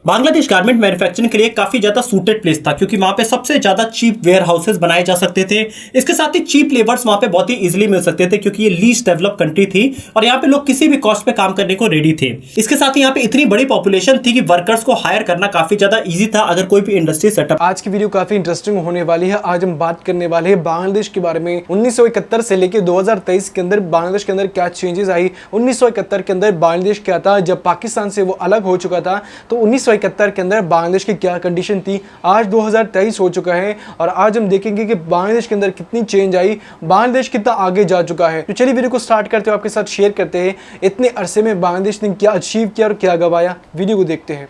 Bangladesh garment manufacturing के लिए काफी ज्यादा सूटेड प्लेस था क्योंकि वहां पे सबसे ज्यादा चीप वेयर हाउसेस बनाए जा सकते थे। इसके साथ ही चीप लेबर्स वहां पे बहुत ही इजीली मिल सकते थे क्योंकि ये लीस्ट डेवलप कंट्री थी और यहाँ पे लोग किसी भी कॉस्ट पे काम करने को रेडी थे। इसके साथ ही यहाँ पे इतनी बड़ी पॉपुलेशन थी कि वर्कर्स को हायर करना काफी ज्यादा ईजी था अगर कोई भी इंडस्ट्री सेटअप। आज की वीडियो काफी इंटरेस्टिंग होने वाली है। आज हम बात करने वाले हैं बांग्लादेश के बारे में। 1971 से लेकर 2023 के अंदर बांग्लादेश के अंदर क्या चेंजेस आई। 1971 के अंदर बांग्लादेश क्या था, जब पाकिस्तान से वो अलग हो चुका था तो 1971 के अंदर बांग्लादेश की क्या कंडीशन थी। आज 2023 हो चुका है और आज हम देखेंगे कि बांग्लादेश के अंदर कितनी चेंज आई, बांग्लादेश कितना आगे जा चुका है। तो चलिए वीडियो को स्टार्ट करते हैं, आपके साथ शेयर करते हैं इतने अरसे में बांग्लादेश ने क्या अचीव किया और क्या गवाया। वीडियो को देखते हैं।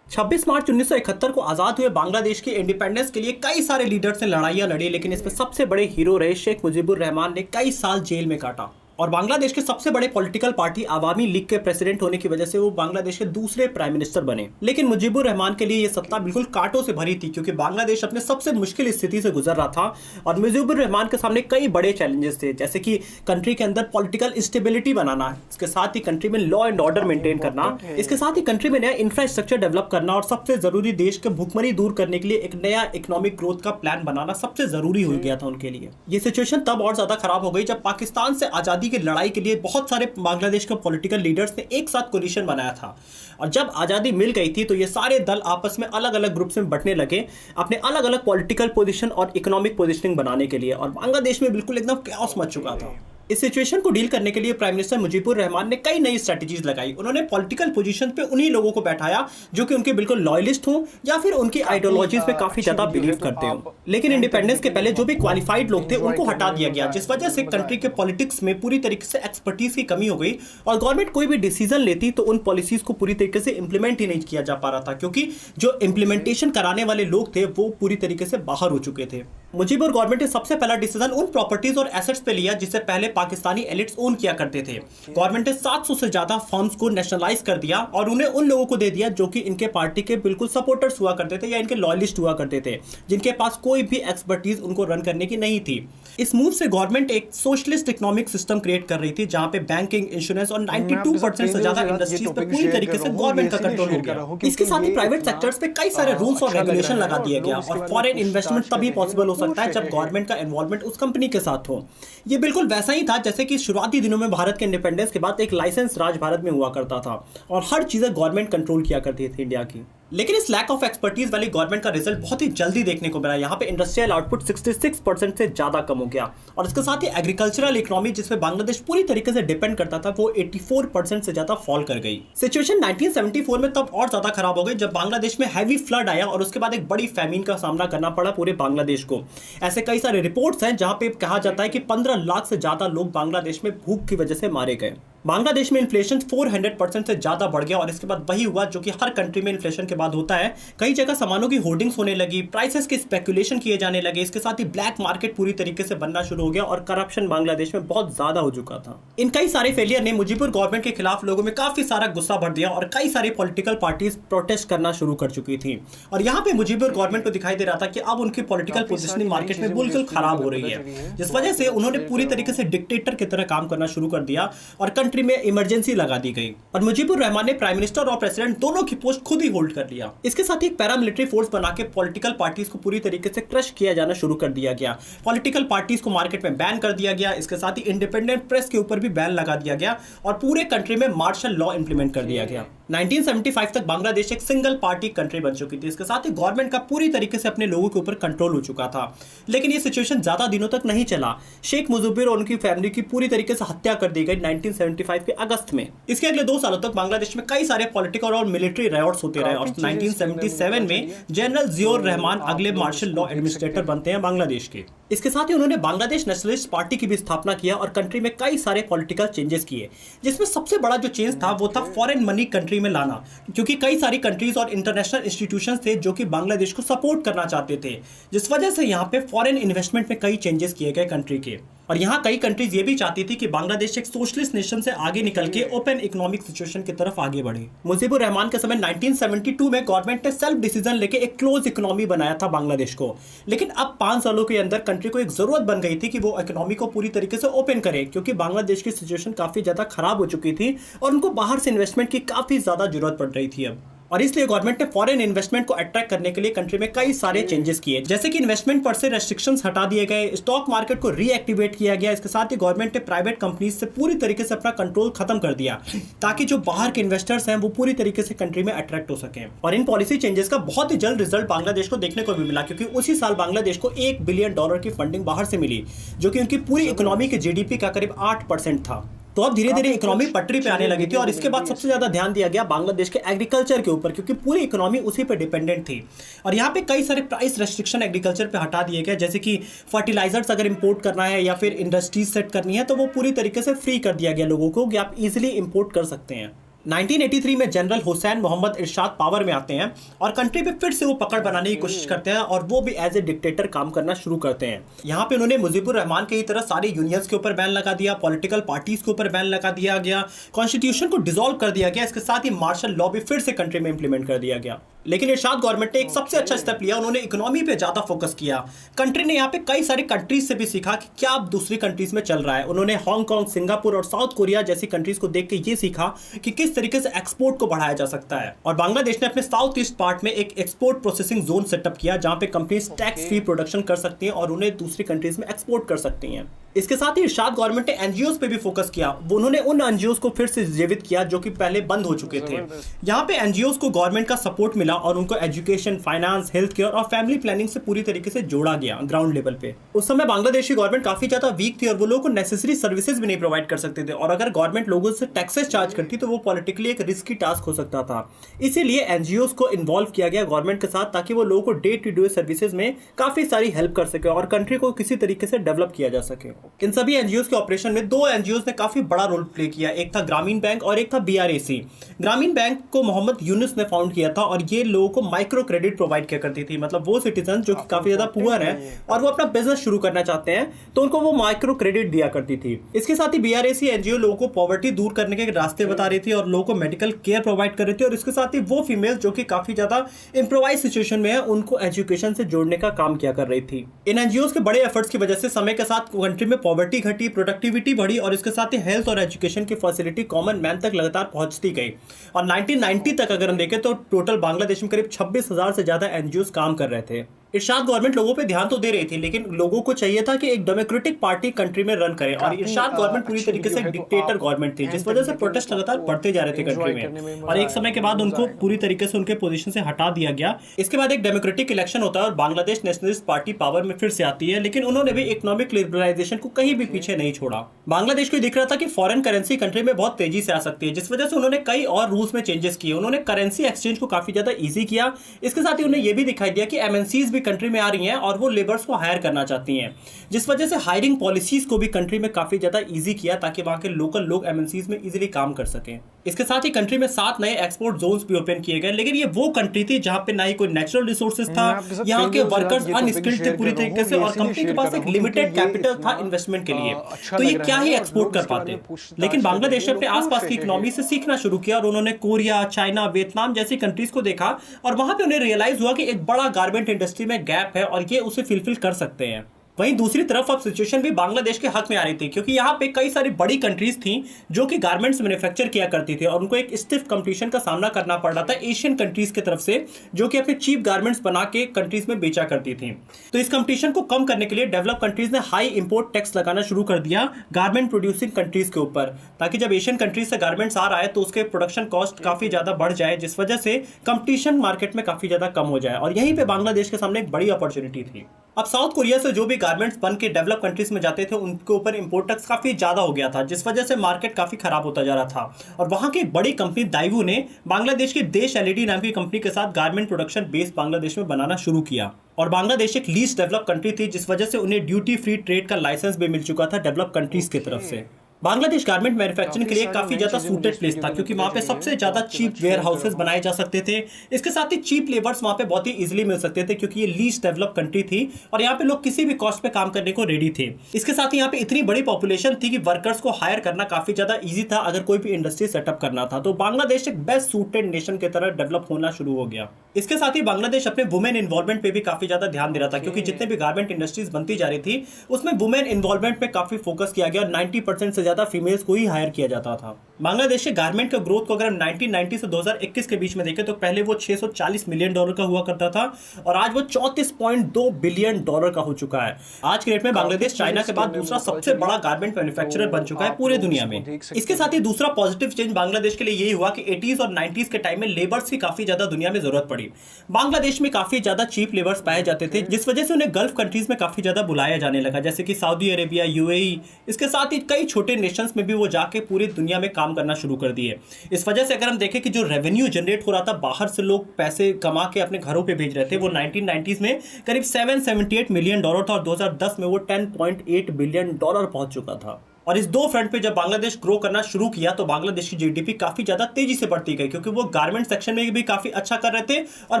26 मार्च 1971 को आजाद हुए बांग्लादेश के इंडिपेंडेंस के लिए कई सारे लीडर्स ने लड़ाइयां लड़ी, लेकिन इसमें सबसे बड़े हीरो रहे शेख मुजीबुर रहमान ने कई साल जेल में काटा और बांग्लादेश के सबसे बड़े पॉलिटिकल पार्टी आवामी लीग के प्रेसिडेंट होने की वजह से वो बांग्लादेश के दूसरे प्राइम मिनिस्टर बने। लेकिन मुजीबुर रहमान के लिए ये सत्ता बिल्कुल कांटों से भरी थी क्योंकि बांग्लादेश अपने सबसे मुश्किल स्थिति से गुजर रहा था और मुजीबुर रहमान के सामने कई बड़े चैलेंजेस थे, जैसे कि कंट्री के अंदर पॉलिटिकल स्टेबिलिटी बनाना, इसके साथ ही कंट्री में लॉ एंड ऑर्डर मेंटेन करना, इसके साथ ही कंट्री में नया इंफ्रास्ट्रक्चर डेवलप करना और सबसे जरूरी देश के भुखमरी दूर करने के लिए एक नया इकोनॉमिक ग्रोथ का प्लान बनाना सबसे जरूरी हो गया था उनके लिए। ये सिचुएशन तब और ज्यादा खराब हो गई जब पाकिस्तान से आजादी की लड़ाई के लिए बहुत सारे बांग्लादेश के पॉलिटिकल लीडर्स ने एक साथ कोलिशन बनाया था और जब आजादी मिल गई थी तो ये सारे दल आपस में अलग अलग ग्रुप्स में बंटने लगे अपने अलग अलग पॉलिटिकल पोजीशन और इकोनॉमिक पोजीशनिंग बनाने के लिए और बांग्लादेश में बिल्कुल एकदम कैओस मच चुका था। इस सिचुएशन को डील करने के लिए प्राइम मिनिस्टर मुजीबुर रहमान ने कई नई स्ट्रेटजीज लगाई। उन्होंने पॉलिटिकल पोजीशन पे उन्हीं लोगों को बैठाया जो कि उनके बिल्कुल लॉयलिस्ट हों या फिर उनकी आइडियोलॉजीज पे काफी ज्यादा बिलीव करते हो। लेकिन इंडिपेंडेंस के पहले जो भी क्वालिफाइड लोग थे उनको हटा दिया गया, जिस वजह से कंट्री के पॉलिटिक्स में पूरी तरीके से एक्सपर्टीज की कमी हो गई और गवर्नमेंट कोई भी डिसीजन लेती तो उन पॉलिसीज को पूरी तरीके से इंप्लीमेंट ही नहीं किया जा पा रहा था क्योंकि जो इंप्लीमेंटेशन कराने वाले लोग थे वो पूरी तरीके से बाहर हो चुके थे। मुजीबुर गवर्नमेंट ने सबसे पहला डिसीजन उन प्रॉपर्टीज और एसेट्स पे लिया जिससे पहले पाकिस्तानी एलिट्स ओन किया करते थे। गवर्नमेंट ने 700 से ज्यादा फर्म्स को नेशनलाइज कर दिया और उन्हें उन लोगों को दे दिया जो कि इनके पार्टी के बिल्कुल सपोर्टर्स हुआ करते थे या इनके लॉयलिस्ट हुआ करते थे, जिनके पास कोई भी एक्सपर्टीज उनको रन करने की नहीं थी। इस मूव से गवर्नमेंट एक सोशलिस्ट इकोनॉमिक सिस्टम क्रिएट कर रही थी जहां पे बैंकिंग, इंश्योरेंस और 92% से ज्यादा इंडस्ट्रीज पे पूरी तरीके से गवर्नमेंट का कंट्रोल हो गया। इसके साथ ही प्राइवेट सेक्टर्स पे कई सारे रूल्स और रेगुलेशन लगा दिया गया और फॉरेन इन्वेस्टमेंट तभी पॉसिबल हो सकता है जब गवर्नमेंट का इन्वॉल्वमेंट उस कंपनी के साथ हो। ये बिल्कुल वैसा ही था जैसे कि शुरुआती दिनों में भारत के इंडिपेंडेंस के बाद एक लाइसेंस राज भारत में हुआ करता था और हर चीजें गवर्नमेंट कंट्रोल किया करती थी इंडिया की। लेकिन इस लैक ऑफ एक्सपर्टीज वाली गवर्नमेंट का रिजल्ट बहुत ही जल्दी देखने को मिला। यहाँ पे इंडस्ट्रियल आउटपुट 66% से ज्यादा कम हो गया और इसके साथ ही एग्रीकल्चरल इकोनॉमी जिसमें बांग्लादेश पूरी तरीके से डिपेंड करता था वो 84% से ज्यादा फॉल कर गई। सिचुएशन 1974 में तब और ज्यादा खराब हो गई जब बांग्लादेश में हैवी फ्लड आया और उसके बाद एक बड़ी फैमिन का सामना करना पड़ा पूरे बांग्लादेश को। ऐसे कई सारे रिपोर्ट्स हैं जहां पे कहा जाता है कि 15 लाख से ज्यादा लोग बांग्लादेश में भूख की वजह से मारे गए। बांग्लादेश में इन्फ्लेशन 400% से ज्यादा बढ़ गया और इसके बाद वही हुआ जो कि हर कंट्री में इन्फ्लेशन के बाद होता है। कई जगह सामानों की होर्डिंग्स होने लगी, प्राइसेस की स्पेकुलेशन किए जाने लगे, इसके साथ ही ब्लैक मार्केट पूरी तरीके से बनना शुरू हो गया और करप्शन बांग्लादेश में बहुत ज्यादा हो चुका था। इन कई सारे फेलियर ने मुजीबुर गवर्नमेंट के खिलाफ लोगों में काफी सारा गुस्सा भर दिया और कई सारी पॉलिटिकल पार्टीज प्रोटेस्ट करना शुरू कर चुकी थी और यहाँ पे मुजीबुर गवर्नमेंट को दिखाई दे रहा था कि अब उनकी पॉलिटिकल पोजिशनिंग मार्केट में बिल्कुल खराब हो रही है, जिस वजह से उन्होंने पूरी तरीके से डिक्टेटर की तरह काम करना शुरू कर दिया और कंट्री में इमरजेंसी लगा दी गई और मुजीबुर रहमान ने प्राइम मिनिस्टर और प्रेसिडेंट दोनों की पोस्ट खुद ही होल्ड कर लिया। इसके साथ ही एक पैरामिलिट्री फोर्स बना के पॉलिटिकल पार्टीज को पूरी तरीके से क्रश किया जाना शुरू कर दिया गया। पॉलिटिकल पार्टीज को मार्केट में बैन कर दिया गया। इसके साथ ही इंडिपेंडेंट प्रेस के ऊपर भी बैन लगा दिया गया और पूरे कंट्री में मार्शल लॉ इंप्लीमेंट कर दिया गया। 1975 तक बांग्लादेश एक सिंगल पार्टी कंट्री बन चुकी थी। इसके साथ ही गवर्नमेंट का पूरी तरीके से अपने लोगों के ऊपर कंट्रोल हो चुका था। लेकिन ये सिचुएशन ज्यादा दिनों तक नहीं चला। शेख मुजीबुर और उनकी फैमिली की पूरी तरीके से हत्या कर दी गई 1975 के अगस्त में। इसके अगले 2 सालों तक बांग्लादेश में कई सारे पॉलिटिकल और मिलिट्री रायट्स होते रहे और 1977 में जनरल जियोर रहमान अगले मार्शल लॉ एडमिनिस्ट्रेटर बनते हैं बांग्लादेश के। इसके साथ ही उन्होंने बांग्लादेश नेशनलिस्ट पार्टी की भी स्थापना किया और कंट्री में कई सारे पॉलिटिकल चेंजेस किए, जिसमें सबसे बड़ा जो चेंज था वो था फॉरेन मनी कंट्री में लाना, क्योंकि कई सारी कंट्रीज और इंटरनेशनल इंस्टीट्यूशंस थे जो कि बांग्लादेश को सपोर्ट करना चाहते थे, जिस वजह से यहाँ पे फॉरेन इन्वेस्टमेंट में कई चेंजेस किए गए कंट्री के। और यहाँ कई कंट्रीज ये भी चाहती थी कि बांग्लादेश एक सोशलिस्ट नेशन से आगे निकल के ओपन इकोनॉमिक सिचुएशन की तरफ आगे बढ़े। मुजीबुर रहमान के समय 1972 में गवर्नमेंट ने सेल्फ डिसीजन लेके एक क्लोज इकोनॉमी बनाया था बांग्लादेश को, लेकिन अब 5 सालों के अंदर कंट्री को एक जरूरत बन गई थी कि वो इकोनॉमी को पूरी तरीके से ओपन करे, क्योंकि बांग्लादेश की सिचुएशन काफी ज्यादा खराब हो चुकी थी और उनको बाहर से इन्वेस्टमेंट की काफी ज्यादा जरूरत पड़ रही थी अब। और इसलिए गवर्नमेंट ने फॉरेन इन्वेस्टमेंट को अट्रैक्ट करने के लिए कंट्री में कई सारे चेंजेस किए, जैसे कि इन्वेस्टमेंट पर से रेस्ट्रिक्शंस हटा दिए गए, स्टॉक मार्केट को रीएक्टिवेट किया गया। इसके साथ ही गवर्नमेंट ने प्राइवेट कंपनीज से पूरी तरीके से अपना कंट्रोल खत्म कर दिया ताकि जो बाहर के इन्वेस्टर्स हैं वो पूरी तरीके से कंट्री में अट्रैक्ट हो सके। और इन पॉलिसी चेंजेस का बहुत ही जल्द रिजल्ट बांग्लादेश को देखने को भी मिला, क्योंकि उसी साल बांग्लादेश को $1 बिलियन की फंडिंग बाहर से मिली, जो कि उनकी पूरी इकोनॉमी के जीडीपी का करीब 8% था। तो अब धीरे धीरे इकोनॉमी पटरी पे आने लगी थी। और इसके बाद सबसे ज्यादा ध्यान दिया गया बांग्लादेश के एग्रीकल्चर के ऊपर, क्योंकि पूरी इकोनॉमी उसी पे डिपेंडेंट थी। और यहाँ पे कई सारे प्राइस रेस्ट्रिक्शन एग्रीकल्चर पे हटा दिए गए, जैसे कि फर्टिलाइजर्स अगर इंपोर्ट करना है या फिर इंडस्ट्रीज सेट करनी है तो वो पूरी तरीके से फ्री कर दिया गया लोगों को कि आप इजिली इंपोर्ट कर सकते हैं। 1983 में जनरल हुसैन मोहम्मद इरशाद पावर में आते हैं और कंट्री पे फिर से वो पकड़ बनाने की कोशिश करते हैं और वो भी एज ए डिक्टेटर काम करना शुरू करते हैं। यहाँ पे उन्होंने मुजीबुर रहमान की तरह सारे यूनियंस के ऊपर बैन लगा दिया, पॉलिटिकल पार्टीज के ऊपर बैन लगा दिया गया, कॉन्स्टिट्यूशन को डिसॉल्व कर दिया गया। इसके साथ ही मार्शल लॉ भी फिर से कंट्री में इंप्लीमेंट कर दिया गया। लेकिन इरशाद गवर्नमेंट ने एक सबसे अच्छा स्टेप लिया, उन्होंने इकोनॉमी पे ज्यादा फोकस किया। कंट्री ने यहाँ पे कई सारी कंट्रीज से भी सीखा कि क्या अब दूसरी कंट्रीज में चल रहा है। उन्होंने हांगकांग, सिंगापुर और साउथ कोरिया जैसी कंट्रीज को देख के ये सीखा कि किस तरीके से एक्सपोर्ट को बढ़ाया जा सकता है। और बांग्लादेश ने अपने साउथ ईस्ट पार्ट में एक एक्सपोर्ट प्रोसेसिंग जोन सेटअप किया, जहां पे कंपनीज टैक्स फ्री प्रोडक्शन कर सकती हैं और उन्हें दूसरी कंट्रीज में एक्सपोर्ट कर सकती हैं। इसके साथ ही इरशाद गवर्नमेंट ने एनजीओस पे भी फोकस किया। उन्होंने उन एनजीओस को फिर से जीवित किया जो कि पहले बंद हो चुके थे। यहाँ पे एनजीओस को गवर्नमेंट का सपोर्ट मिला और उनको एजुकेशन, फाइनेंस, हेल्थ केयर और फैमिली प्लानिंग से पूरी तरीके से जोड़ा गया ग्राउंड लेवल पे। उस समय बांग्लादेश की गवर्नमेंट काफी ज्यादा वीक थी और वो लोगों को नेसेसरी सर्विसेज भी नहीं प्रोवाइड कर सकते थे। और अगर गवर्नमेंट लोगों से टैक्सेस चार्ज करती तो वो पॉलिटिकली एक रिस्की टास्क हो सकता था। इसीलिए एनजीओस को इन्वॉल्व किया गया गवर्नमेंट के साथ, ताकि वो लोगों को डे टू डे सर्विसेज में काफी सारी हेल्प कर सके और कंट्री को किसी तरीके से डेवलप किया जा सके। इन सभी एनजीओ के ऑपरेशन में 2 एनजीओस ने काफी बड़ा रोल प्ले किया, एक था ग्रामीण बैंक और एक था बीआरएसी। ग्रामीण बैंक को मोहम्मद यूनुस ने फाउंड किया था और ये लोगों को माइक्रो क्रेडिट प्रोवाइड किया करती थी। मतलब वो सिटीजन जो कि काफी ज्यादा पुअर हैं और वो अपना बिजनेस शुरू करना चाहते हैं तो उनको वो माइक्रो क्रेडिट दिया करती थी। इसके साथ ही बीआरएसी एनजीओ लोगों को पॉवर्टी दूर करने के रास्ते बता रही थी और लोगों को मेडिकल केयर प्रोवाइड कर रही थी। और इसके साथ ही वो फीमेल जो कि काफी ज्यादा इंप्रोवाइज सिचुएशन में है उनको एजुकेशन से जोड़ने का काम किया कर रही थी। इन एनजीओ के बड़े एफर्ट्स की वजह से समय के साथ कंट्री में पॉवर्टी घटी, प्रोडक्टिविटी बढ़ी और इसके साथ ही हेल्थ और एजुकेशन की फैसिलिटी कॉमन मैन तक लगातार पहुंचती गई। और 1990 तक अगर हम देखें तो टोटल बांग्लादेश में करीब 26,000 से ज्यादा एनजीओ काम कर रहे थे। इरशाद गवर्नमेंट लोगों पे ध्यान तो दे रही थी, लेकिन लोगों को चाहिए था कि एक डेमोक्रेटिक पार्टी कंट्री में रन करे। और इरशाद गवर्नमेंट पूरी तरीके से एक डिक्टेटर गवर्नमेंट थी, जिस वजह से प्रोटेस्ट लगातार बढ़ते जा रहे थे कंट्री में। और एक समय के बाद उनको पूरी तरीके से उनके पोजीशन से हटा दिया गया। इसके बाद एक डेमोक्रेटिक इलेक्शन होता है और बांग्लादेश नेशनलिस्ट पार्टी पावर में फिर से आती है, लेकिन उन्होंने भी इकोनॉमिक लिबरलाइजेशन को कहीं भी पीछे नहीं छोड़ा। बांग्लादेश को दिख रहा था कि फॉरेन करेंसी कंट्री में बहुत तेजी से आ सकती है, जिस वजह से उन्होंने कई और रूल्स में चेंजेस किए। उन्होंने करेंसी एक्सचेंज को काफी ज्यादा ईजी किया। इसके साथ ही उन्हें यह भी दिखाई दिया कि एमएनसीज भी कंट्री में आ रही हैं और वो लेबर्स को हायर करना चाहती हैं, जिस वजह से हायरिंग पॉलिसीज को भी कंट्री में काफी ज्यादा इजी किया ताकि वहां के लोकल लोग एमएनसीज में इजीली काम कर सकें। इसके साथ ही कंट्री में 7 नए एक्सपोर्ट जोन्स भी ओपन किए गए, लेकिन ये वो कंट्री थी जहां पे ना ही कोई नेचुरल रिसोर्सेज था, यहाँ के वर्कर्स अनस्किल्ड थे पूरी तरीके से और कंपनी के पास एक लिमिटेड कैपिटल था इन्वेस्टमेंट के लिए, तो ये क्या ही एक्सपोर्ट कर पाते। लेकिन बांग्लादेश ने अपने आसपास की इकोनॉमी से सीखना शुरू किया और उन्होंने कोरिया, चाइना, वियतनाम जैसी कंट्रीज को देखा और वहां पे उन्हें रियलाइज हुआ कि एक बड़ा गारमेंट इंडस्ट्री में गैप है और ये उसे फिलफिल कर सकते हैं। वहीं दूसरी तरफ अब सिचुएशन भी बांग्लादेश के हक में आ रही थी, क्योंकि यहाँ पे कई सारी बड़ी कंट्रीज थी जो कि गारमेंट्स मैन्युफैक्चर किया करती थी और उनको एक स्टिफ कंपटीशन का सामना करना पड़ रहा था एशियन कंट्रीज की तरफ से, जो कि अपने चीप गारमेंट्स बना के कंट्रीज में बेचा करती थी। तो इस कंपटीशन को कम करने के लिए डेवलप कंट्रीज ने हाई इंपोर्ट टैक्स लगाना शुरू कर दिया गारमेंट प्रोड्यूसिंग कंट्रीज के ऊपर, ताकि जब एशियन कंट्रीज से गारमेंट्स आ रहा है तो उसके प्रोडक्शन कॉस्ट काफी ज्यादा बढ़ जाए, जिस वजह से कंपटीशन मार्केट में काफी ज्यादा कम हो जाए। और यहीं पे बांग्लादेश के सामने एक बड़ी अपॉर्चुनिटी थी। अब साउथ कोरिया से जो भी गारमेंट्स बन के डेवलप कंट्रीज में जाते थे उनके ऊपर इंपोर्ट टैक्स काफी ज्यादा हो गया था, जिस वजह से मार्केट काफी खराब होता जा रहा था। और वहां की बड़ी कंपनी दाइवू ने बांग्लादेश की देश एलईडी नाम की कंपनी के साथ गारमेंट प्रोडक्शन बेस बांग्लादेश में बनाना शुरू किया। और बांग्लादेश एक लीस्ट डेवलप कंट्री थी, जिस वजह से उन्हें ड्यूटी फ्री ट्रेड का लाइसेंस भी मिल चुका था डेवलप कंट्रीज की तरफ से। बांग्लादेश गारमेंट मैन्युफैक्चरिंग के लिए काफी ज्यादा सूटेड प्लेस था, क्योंकि वहां पे सबसे ज्यादा चीप वेयर हाउसेज बनाए जा सकते थे। इसके साथ ही चीप लेबर्स वहां पे बहुत ही इजीली मिल सकते थे, क्योंकि ये लीस्ट डेवलप कंट्री थी और यहाँ पे लोग किसी भी कॉस्ट पे काम करने को रेडी थे। इसके साथ ही यहाँ पे इतनी बड़ी पॉपुलेशन थी कि वर्कर्स को हायर करना काफी ज्यादा ईजी था अगर कोई भी इंडस्ट्री सेटअप करना था। तो बांग्लादेश एक बेस्ट सूटेड नेशन की तरह डेवलप होना शुरू हो गया। इसके साथ ही बांग्लादेश अपने वुमेन इन्वॉल्वमेंट पे भी काफी ज्यादा ध्यान दे रहा था, क्योंकि जितने भी गारमेंट इंडस्ट्रीज बनती जा रही थी उसमें वुमेन इन्वॉल्वमेंट पे काफी फोकस किया गया और 90% से ज्यादा फीमेल्स को ही हायर किया जाता था। बांग्लादेश के गारमेंट का ग्रोथ को अगर हम 1990 से 2021 के बीच में देखें तो पहले वो $640 मिलियन का हुआ करता था और आज वो $34.2 बिलियन का हो चुका है। आज के डेट में बांग्लादेश चाइना के बाद दूसरा सबसे बड़ा गारमेंट मैन्युफैक्चरर बन चुका है पूरे दुनिया में। इसके साथ ही दूसरा पॉजिटिव चेंज बांग्लादेश के लिए यही हुआ कि 80s और 90s के टाइम में लेबर्स की काफी ज्यादा दुनिया में जरूरत पड़ी। बांग्लादेश में काफी ज्यादा चीप लेबर्स पाए जाते थे, जिस वजह से उन्हें गल्फ कंट्रीज में काफी ज्यादा बुलाया जाने लगा, जैसे कि सऊदी अरेबिया, यूएई। इसके साथ ही कई छोटे नेशंस में भी वो जाके पूरी दुनिया में काम करना शुरू कर दिए। इस वजह से अगर हम देखें कि जो रेवेन्यू जनरेट हो रहा था, बाहर से लोग पैसे कमा के अपने घरों पे भेज रहे थे, वो 1990s में करीब $778 मिलियन था और 2010 में वो $10.8 बिलियन पहुंच चुका था। और इस दो फ्रंट पे जब बांग्लादेश ग्रो करना शुरू किया तो बांग्लादेश की जीडीपी काफी ज्यादा तेजी से बढ़ती गई, क्योंकि वो गारमेंट सेक्शन में भी काफी अच्छा कर रहे थे और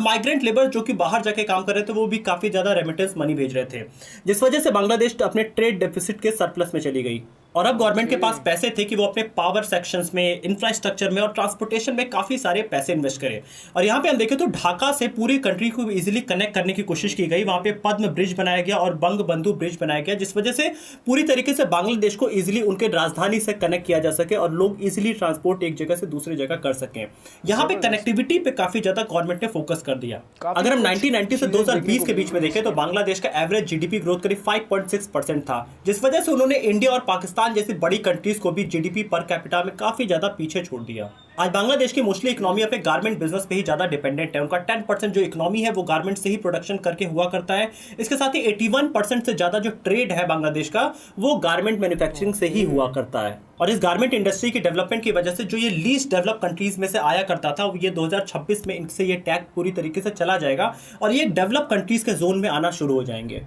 माइग्रेंट लेबर जो कि बाहर जाके काम कर रहे थे वो भी काफी ज्यादा रेमिटेंस मनी भेज रहे थे, जिस वजह से बांग्लादेश अपने ट्रेड डेफिसिट के सरप्लस में चली गई। और अब गवर्नमेंट के पास पैसे थे कि वो अपने पावर सेक्शंस में, इंफ्रास्ट्रक्चर में और ट्रांसपोर्टेशन में काफी सारे पैसे इन्वेस्ट करे। और यहाँ पे हम देखें तो ढाका से पूरी कंट्री को इजीली कनेक्ट करने की कोशिश की गई। वहां पे पद्म ब्रिज बनाया गया और बंग बंधु ब्रिज बनाया गया, जिस वजह से पूरी तरीके से बांग्लादेश को इजीली उनके राजधानी से कनेक्ट किया जा सके और लोग इजीली ट्रांसपोर्ट एक जगह से दूसरी जगह कर सकें। यहाँ पे कनेक्टिविटी पे काफी ज्यादा गवर्नमेंट ने फोकस कर दिया। अगर हम 1990 से 2020 के बीच में देखें तो बांग्लादेश का एवरेज जीडीपी ग्रोथ करीब 5.6% था, जिस वजह से उन्होंने इंडिया और पाकिस्तान जैसी बड़ी कंट्रीज को भी जीडीपी पर कैपिटा में काफी ज्यादा पीछे छोड़ दिया। आज बांग्लादेश की मोस्टली इकोनॉमी अपने गारमेंट बिजनेस पे ही ज्यादा डिपेंडेंट है। उनका 10% जो इकोनॉमी है वो गारमेंट से ही प्रोडक्शन करके हुआ करता है। इसके साथ ही 81% से ज्यादा जो ट्रेड है बांग्लादेश का वो गारमेंट मैन्युफैक्चरिंग से ही हुआ करता है। और इस गारमेंट इंडस्ट्री की डेवलपमेंट की वजह से जो ये लीस्ट डेवलप कंट्रीज में से आया करता था, ये 2026 में इनसे ये टैग पूरी तरीके से चला जाएगा और ये डेवलप कंट्रीज के जोन में आना शुरू हो जाएंगे।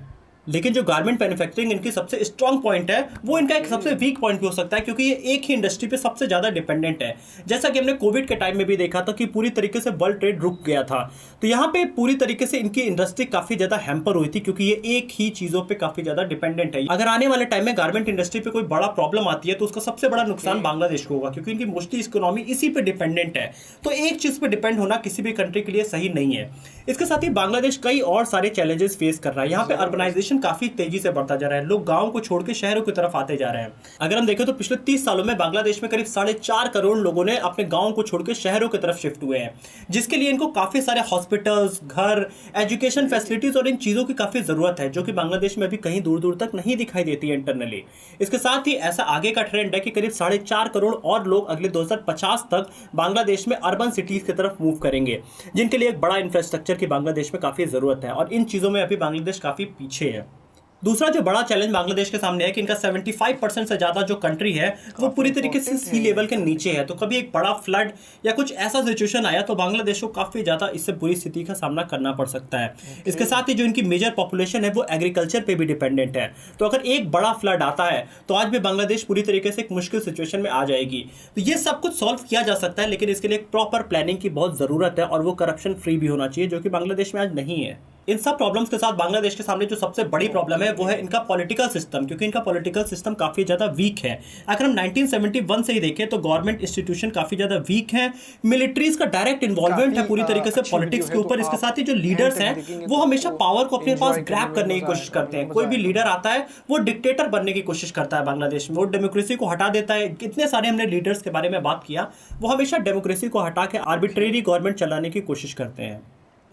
लेकिन जो गारमेंट मैन्युफैक्चरिंग इनकी सबसे स्ट्रॉन्ग पॉइंट है वो इनका एक सबसे वीक पॉइंट भी हो सकता है, क्योंकि ये एक ही इंडस्ट्री पे सबसे ज्यादा डिपेंडेंट है। जैसा कि हमने कोविड के टाइम में भी देखा था कि पूरी तरीके से वर्ल्ड ट्रेड रुक गया था, तो यहाँ पे पूरी तरीके से इनकी इंडस्ट्री काफी ज्यादा हैम्पर हुई थी, क्योंकि ये एक ही चीजों पे काफी ज्यादा डिपेंडेंट है। अगर आने वाले टाइम में गारमेंट इंडस्ट्री पे कोई बड़ा प्रॉब्लम आती है तो उसका सबसे बड़ा नुकसान बांग्लादेश को होगा, क्योंकि इनकी मोस्टली इकोनॉमी इसी पे डिपेंडेंट है। तो एक चीज पे डिपेंड होना किसी भी कंट्री के लिए सही नहीं है। इसके साथ ही बांग्लादेश कई और सारे चैलेंजेस फेस कर रहा है। यहाँ पे अर्बनाइजेशन काफी तेजी से बढ़ता जा रहा है, लोग गांव को छोड़ के शहरों की तरफ आते जा रहे हैं। अगर हम देखें तो पिछले 30 सालों में बांग्लादेश में करीब 4.5 करोड़ लोगों ने अपने गांव को छोड़ के शहरों की तरफ शिफ्ट हुए हैं, जिसके लिए इनको काफी सारे हॉस्पिटल्स, घर, एजुकेशन फैसिलिटीज और इन चीजों की काफी जरूरत है, जो कि बांग्लादेश में अभी कहीं दूर दूर तक नहीं दिखाई देती है इंटरनली। इसके साथ ही ऐसा आगे का ट्रेंड है कि करीब 4.5 करोड़ और लोग अगले 2050 तक बांग्लादेश में अर्बन सिटीज की तरफ मूव करेंगे, जिनके लिए एक बड़ा इंफ्रास्ट्रक्चर की बांग्लादेश में काफी जरूरत है और इन चीजों में अभी बांग्लादेश काफी पीछे है। दूसरा जो बड़ा चैलेंज बांग्लादेश के सामने है कि इनका 75% से ज्यादा जो कंट्री है वो पूरी तरीके से सी लेवल के नीचे है। तो कभी एक बड़ा फ्लड या कुछ ऐसा सिचुएशन आया तो बांग्लादेश को काफी ज्यादा इससे बुरी स्थिति का सामना करना पड़ सकता है। इसके साथ ही जो इनकी मेजर पॉपुलेशन है वो एग्रीकल्चर पे भी डिपेंडेंट है, तो अगर एक बड़ा फ्लड आता है तो आज भी बांग्लादेश पूरी तरीके से एक मुश्किल सिचुएशन में आ जाएगी। तो ये सब कुछ सॉल्व किया जा सकता है, लेकिन इसके लिए एक प्रॉपर प्लानिंग की बहुत जरूरत है और वो करप्शन फ्री भी होना चाहिए, जो कि बांग्लादेश में आज नहीं है। इन सब प्रॉब्लम्स के साथ बांग्लादेश के सामने जो सबसे बड़ी प्रॉब्लम है वो है इनका पॉलिटिकल सिस्टम, क्योंकि इनका पॉलिटिकल सिस्टम काफी ज्यादा वीक है। अगर हम 1971 से ही देखें तो गवर्नमेंट इंस्टीट्यूशन काफी ज्यादा वीक है, मिलिट्रीज का डायरेक्ट इन्वॉल्वमेंट है पूरी तरीके से पॉलिटिक्स के ऊपर। इसके साथ ही जो लीडर्स हैं वो हमेशा पावर को अपने पास ग्रैब करने की कोशिश करते हैं। कोई भी लीडर आता है वो डिक्टेटर बनने की कोशिश करता है बांग्लादेश में, वो डेमोक्रेसी को हटा देता है। कितने सारे हमने लीडर्स के बारे में बात किया, वो हमेशा डेमोक्रेसी को हटा के आर्बिट्रेरी गवर्नमेंट चलाने की कोशिश करते हैं।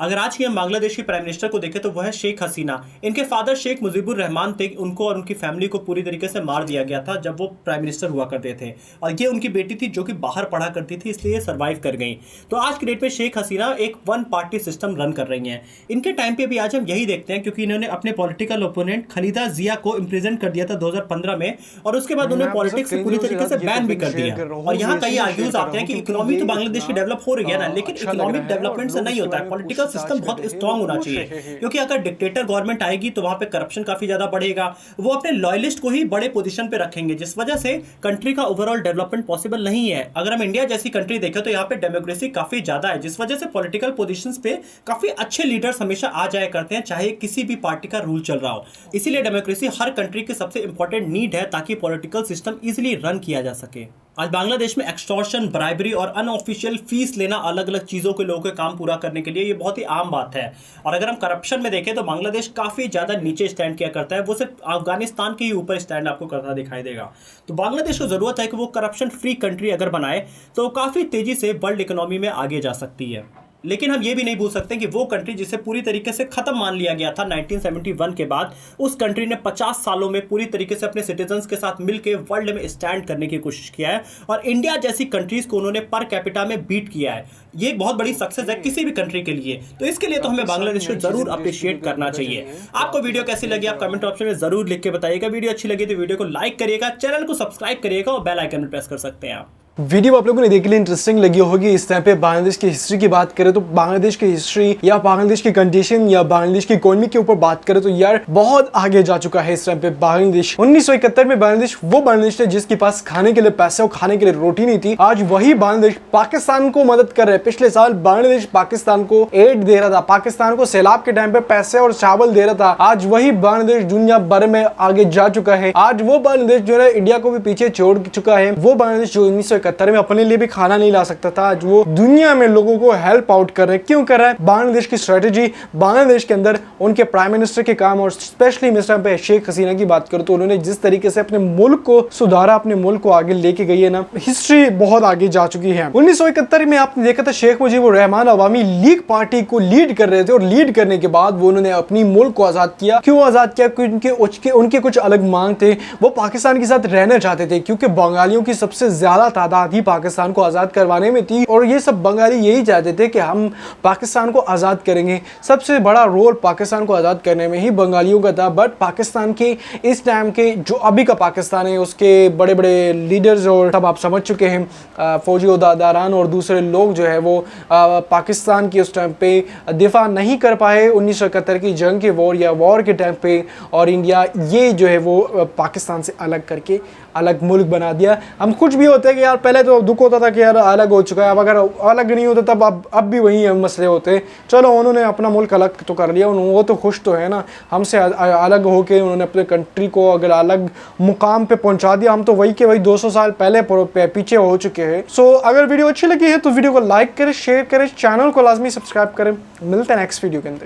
अगर आज की हम बांग्लादेश की प्राइम मिनिस्टर को देखें तो वह है शेख हसीना। इनके फादर शेख मुजीबुर रहमान थे, उनको और उनकी फैमिली को पूरी तरीके से मार दिया गया था जब वो प्राइम मिनिस्टर हुआ करते थे, और ये उनकी बेटी थी जो कि बाहर पढ़ा करती थी, इसलिए सर्वाइव कर गई। तो आज के डेट में शेख हसीना एक वन पार्टी सिस्टम रन कर रही हैं। इनके टाइम पे भी आज हम यही देखते हैं, क्योंकि इन्होंने अपने पॉलिटिकल ओपोनेंट खलीदा जिया को इम्प्रिजन कर दिया था 2015 में, और उसके बाद उन्हें पॉलिटिक्स से पूरी तरीके से बैन भी कर दिया। और यहाँ कई आर्ग्यूज आते हैं कि इकोनॉमी तो बांग्लादेश की डेवलप हो रही है ना, लेकिन इकोनॉमिक डेवलपमेंट से नहीं होता है, पॉलिटिकल सिस्टम बहुत होना चाहिए। क्योंकि अगर डिक्टेटर गवर्नमेंट आएगी तो वहां पे करप्शन काफी ज्यादा बढ़ेगा, वो अपने लॉयलिस्ट को ही बड़े पोजीशन पे रखेंगे, जिस वजह से कंट्री का ओवरऑल डेवलपमेंट पॉसिबल नहीं है। अगर हम इंडिया जैसी कंट्री देखें तो यहाँ पे डेमोक्रेसी काफी ज्यादा है, जिस वजह से पॉलिटिकल पोजीशंस पे काफी अच्छे लीडर्स हमेशा आ जाया करते हैं, चाहे किसी भी पार्टी का रूल चल रहा हो। इसीलिए डेमोक्रेसी हर कंट्री की सबसे इंपॉर्टेंट नीड है, ताकि पॉलिटिकल सिस्टम इजिली रन किया जा सके। आज बांग्लादेश में एक्सटॉर्शन, ब्राइबरी और अनऑफिशियल फीस लेना अलग अलग चीज़ों के लोगों के काम पूरा करने के लिए ये बहुत ही आम बात है। और अगर हम करप्शन में देखें तो बांग्लादेश काफ़ी ज़्यादा नीचे स्टैंड किया करता है, वो सिर्फ अफगानिस्तान के ही ऊपर स्टैंड आपको करता दिखाई देगा। तो बांग्लादेश को ज़रूरत है कि वो करप्शन फ्री कंट्री अगर बनाए तो काफ़ी तेज़ी से वर्ल्ड इकोनॉमी में आगे जा सकती है। लेकिन हम ये भी नहीं भूल सकते कि वो कंट्री जिसे पूरी तरीके से खत्म मान लिया गया था 1971 के बाद, उस कंट्री ने 50 सालों में पूरी तरीके से अपने सिटीजन्स के साथ मिलकर वर्ल्ड में स्टैंड करने की कोशिश किया है और इंडिया जैसी कंट्रीज को उन्होंने पर कैपिटा में बीट किया है। ये एक बहुत बड़ी सक्सेस है किसी भी कंट्री के लिए, तो इसके लिए तो हमें बांग्लादेश को जरूर अप्रिशिएट करना चाहिए। आपको वीडियो कैसी लगी आप कमेंट ऑप्शन में जरूर लिख के बताइएगा। वीडियो अच्छी लगी तो वीडियो को लाइक करिएगा, चैनल को सब्सक्राइब करिएगा और बेल आइकन प्रेस कर सकते हैं आप। वीडियो आप लोगों ने देखने के लिए इंटरेस्टिंग लगी होगी। इस टाइम पे बांग्लादेश की हिस्ट्री की बात करें तो बांग्लादेश की हिस्ट्री या बांग्लादेश की कंडीशन या बांग्लादेश की इकोनॉमी के ऊपर बात करें तो यार बहुत आगे जा चुका है इस टाइम पे बांग्लादेश। 1971 में बांग्लादेश वो बांग्लादेश है जिसके पास खाने के लिए पैसे और खाने के लिए रोटी नहीं थी। आज वही बांग्लादेश पाकिस्तान को मदद कर रहे हैं। पिछले साल बांग्लादेश पाकिस्तान को एड दे रहा था, पाकिस्तान को सैलाब के टाइम पे पैसे और चावल दे रहा था। आज वही बांग्लादेश दुनिया भर में आगे जा चुका है। आज वो बांग्लादेश जो है इंडिया को भी पीछे छोड़ चुका है। वो बांग्लादेश जो 1971 में अपने लिए भी खाना नहीं ला सकता था, आज वो दुनिया में लोगों को हेल्प आउट कर रहे हैं। क्यों कर रहा है? बांग्लादेश की स्ट्रेटेजी, बांग्लादेश के अंदर उनके प्राइम मिनिस्टर के काम और स्पेशली मिस्टर पे शेख हसीना की बात करो तो उन्होंने जिस तरीके से अपने मुल्क को सुधारा, अपने मुल्क को आगे लेके गई है ना, हिस्ट्री बहुत आगे जा चुकी है। 1971 में आपने देखा था शेख मुजीबुर रहमान अवामी लीग पार्टी को लीड कर रहे थे और लीड करने के बाद वो उन्होंने अपनी मुल्क को आजाद किया। क्यों आजाद किया? क्योंकि उनके कुछ अलग मांग थे। वो पाकिस्तान के साथ रहना चाहते थे क्योंकि बंगालियों की सबसे ज्यादा तादाद ही पाकिस्तान को आजाद करवाने में थी और ये सब बंगाली यही चाहते थे कि हम पाकिस्तान को आजाद करेंगे। सबसे बड़ा रोल पाकिस्तान को आजाद करने में ही बंगालियों का था। बट पाकिस्तान के इस टाइम के जो अभी का पाकिस्तान है उसके बड़े बड़े लीडर्स और सब आप समझ चुके हैं, फौजी उहदेदारान और दूसरे लोग जो है वो पाकिस्तान की उस टाइम पे दिफा नहीं कर पाए 1971 की जंग के वॉर या वॉर के टाइम पे। और इंडिया ये जो है वो पाकिस्तान से अलग करके अलग मुल्क बना दिया। हम कुछ भी होते हैं कि यार पहले तो दुख होता था कि यार अलग हो चुका है, अब अगर अलग नहीं होता तब अब भी वही मसले होते। चलो उन्होंने अपना मुल्क अलग तो कर लिया, वो तो खुश तो है ना, हमसे अलग होके उन्होंने अपने कंट्री को अगर अलग मुकाम पे पहुंचा दिया। हम तो वही के वही 200 साल पहले पीछे हो चुके हैं। सो अगर वीडियो अच्छी लगी है तो वीडियो को लाइक करें, शेयर करें, चैनल को लाजमी सब्सक्राइब करें। मिलते हैं नेक्स्ट वीडियो के अंदर।